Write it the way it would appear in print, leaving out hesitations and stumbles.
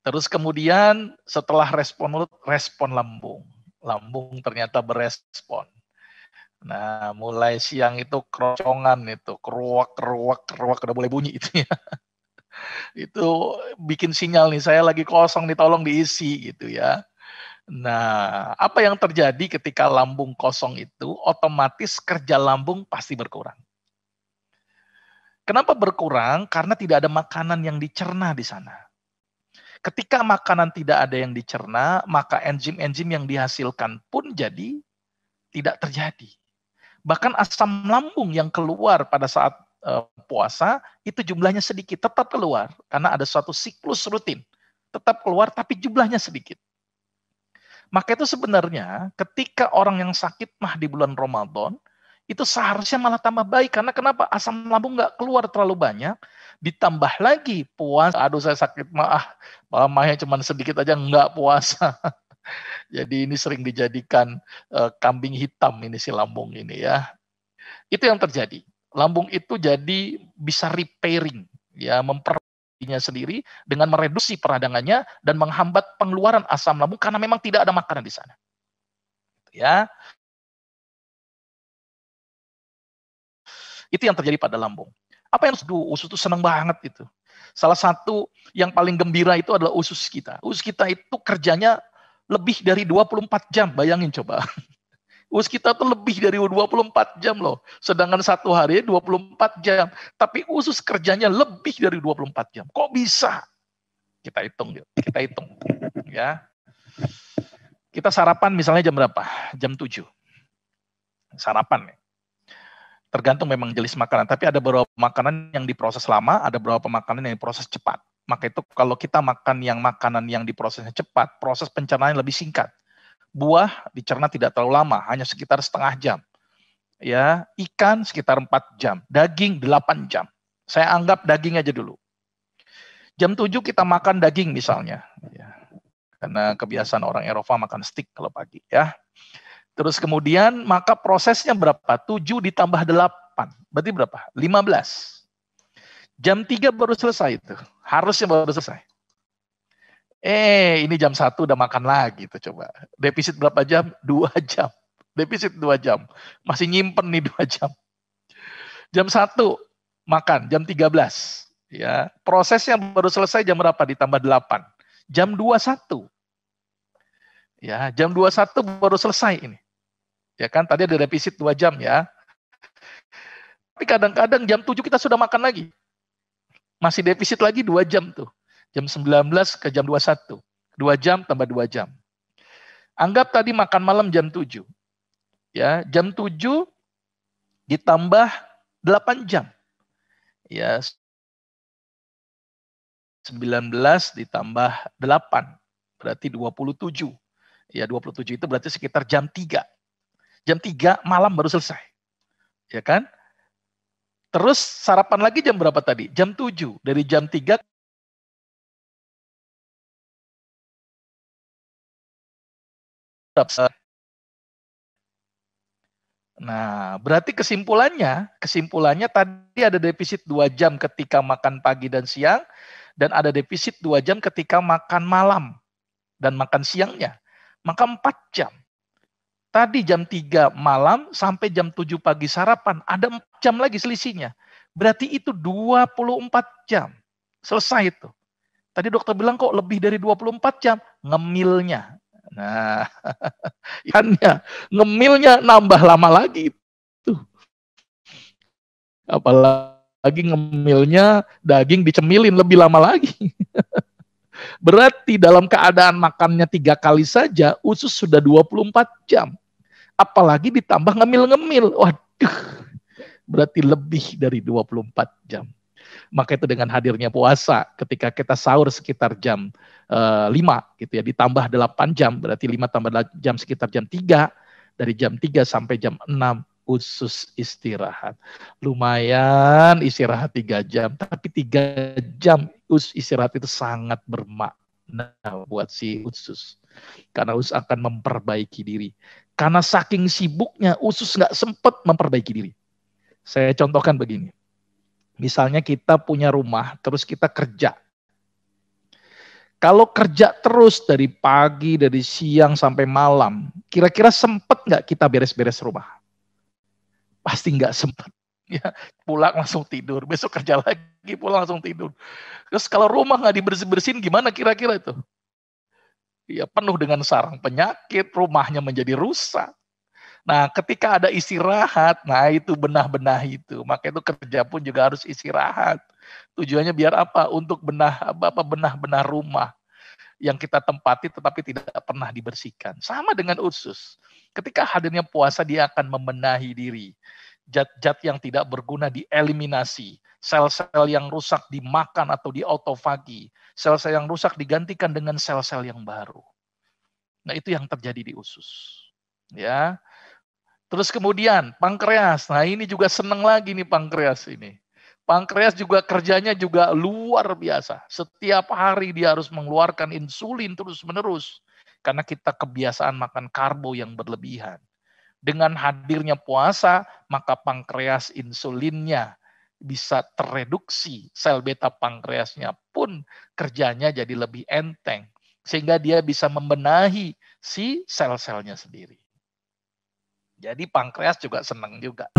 Terus kemudian setelah respon lambung. Lambung ternyata berespon. Nah, mulai siang itu keroncongan itu, keruak, udah mulai bunyi itu ya. Itu bikin sinyal nih, saya lagi kosong nih, tolong diisi gitu ya. Nah, apa yang terjadi ketika lambung kosong itu, otomatis kerja lambung pasti berkurang. Kenapa berkurang? Karena tidak ada makanan yang dicerna di sana. Ketika makanan tidak ada yang dicerna, maka enzim-enzim yang dihasilkan pun jadi tidak terjadi. Bahkan asam lambung yang keluar pada saat puasa, itu jumlahnya sedikit, tetap keluar. Karena ada suatu siklus rutin. Tetap keluar, tapi jumlahnya sedikit. Maka itu sebenarnya ketika orang yang sakit mah di bulan Ramadan, itu seharusnya malah tambah baik. Karena kenapa? Asam lambung nggak keluar terlalu banyak, ditambah lagi puasa. Aduh saya sakit mahnya cuma sedikit aja nggak puasa. Jadi ini sering dijadikan kambing hitam ini si lambung ini ya. Itu yang terjadi. Lambung itu jadi bisa repairing, ya memperbaikinya sendiri dengan mereduksi peradangannya dan menghambat pengeluaran asam lambung karena memang tidak ada makanan di sana. Ya. Itu yang terjadi pada lambung. Apa yang usus itu senang banget itu. Salah satu yang paling gembira itu adalah usus kita. Usus kita itu kerjanya lebih dari 24 jam, bayangin coba. Usus kita tuh lebih dari 24 jam loh. Sedangkan satu hari 24 jam. Tapi usus kerjanya lebih dari 24 jam. Kok bisa? Kita hitung. Ya. Kita sarapan misalnya jam berapa? Jam 7. Sarapan. Tergantung memang jenis makanan. Tapi ada beberapa makanan yang diproses lama, ada beberapa makanan yang diproses cepat. Maka itu kalau kita makan makanan yang diprosesnya cepat, proses pencernaannya lebih singkat. Buah dicerna tidak terlalu lama, hanya sekitar setengah jam. Ya, ikan sekitar 4 jam, daging 8 jam. Saya anggap daging aja dulu. Jam 7 kita makan daging misalnya. Ya, karena kebiasaan orang Eropa makan steak kalau pagi. Ya. Terus kemudian maka prosesnya berapa? 7 ditambah 8. Berarti berapa? 15. Jam 3 baru selesai itu. Harusnya baru selesai. Ini jam 1 udah makan lagi tuh coba. Defisit berapa jam? 2 jam. Defisit 2 jam. Masih nyimpen nih 2 jam. Jam 1 makan, jam 13. Ya, prosesnya baru selesai jam berapa? Ditambah 8. Jam 21. Ya, jam 21 baru selesai ini. Ya kan, tadi ada defisit 2 jam ya. Tapi kadang-kadang jam 7 kita sudah makan lagi. Masih defisit lagi 2 jam tuh. Jam 19 ke jam 21. 2 jam tambah 2 jam. Anggap tadi makan malam jam 7. Ya, jam 7 ditambah 8 jam. Ya, 19 ditambah 8. Berarti 27. Ya, 27 itu berarti sekitar jam 3. Jam 3 malam baru selesai. Ya kan? Terus sarapan lagi jam berapa tadi? Jam 7. Dari jam 3 Nah, berarti kesimpulannya tadi ada defisit 2 jam ketika makan pagi dan siang, dan ada defisit 2 jam ketika makan malam dan makan siangnya. Maka 4 jam. Tadi jam 3 malam sampai jam 7 pagi sarapan, ada 4 jam lagi selisihnya. Berarti itu 24 jam. Selesai itu. Tadi dokter bilang kok lebih dari 24 jam. Ngemilnya. Nah, ikannya, ngemilnya nambah lama lagi. Tuh. Apalagi ngemilnya daging dicemilin lebih lama lagi. Berarti dalam keadaan makannya 3 kali saja, usus sudah 24 jam. Apalagi ditambah ngemil-ngemil. Waduh, berarti lebih dari 24 jam. Maka itu dengan hadirnya puasa, ketika kita sahur sekitar jam 5, gitu ya, ditambah 8 jam, berarti 5 tambah jam sekitar jam 3, dari jam 3 sampai jam 6, usus istirahat. Lumayan istirahat 3 jam, tapi 3 jam usus istirahat itu sangat bermakna buat si usus. Karena usus akan memperbaiki diri. Karena saking sibuknya, usus nggak sempat memperbaiki diri. Saya contohkan begini. Misalnya kita punya rumah, terus kita kerja. Kalau kerja terus dari pagi, dari siang sampai malam, kira-kira sempet nggak kita beres-beres rumah? Pasti nggak sempet. Ya, pulang langsung tidur, besok kerja lagi, pulang langsung tidur. Terus kalau rumah nggak dibersih-bersihin, gimana kira-kira itu? Ya, penuh dengan sarang penyakit, rumahnya menjadi rusak. Nah, ketika ada istirahat, nah itu benah-benah itu. Maka itu kerja pun juga harus istirahat. Tujuannya biar apa? Untuk benah-benah rumah yang kita tempati tetapi tidak pernah dibersihkan. Sama dengan usus. Ketika hadirnya puasa, dia akan membenahi diri. Zat-zat yang tidak berguna dieliminasi. Sel-sel yang rusak dimakan atau diautofagi. Sel-sel yang rusak digantikan dengan sel-sel yang baru. Nah, itu yang terjadi di usus. Ya. Terus kemudian pankreas. Nah, ini juga senang lagi nih pankreas ini. Pankreas juga kerjanya juga luar biasa. Setiap hari dia harus mengeluarkan insulin terus-menerus. Karena kita kebiasaan makan karbo yang berlebihan. Dengan hadirnya puasa, maka pankreas insulinnya bisa tereduksi. Sel beta pankreasnya pun kerjanya jadi lebih enteng. Sehingga dia bisa membenahi si sel-selnya sendiri. Jadi pankreas juga senang juga.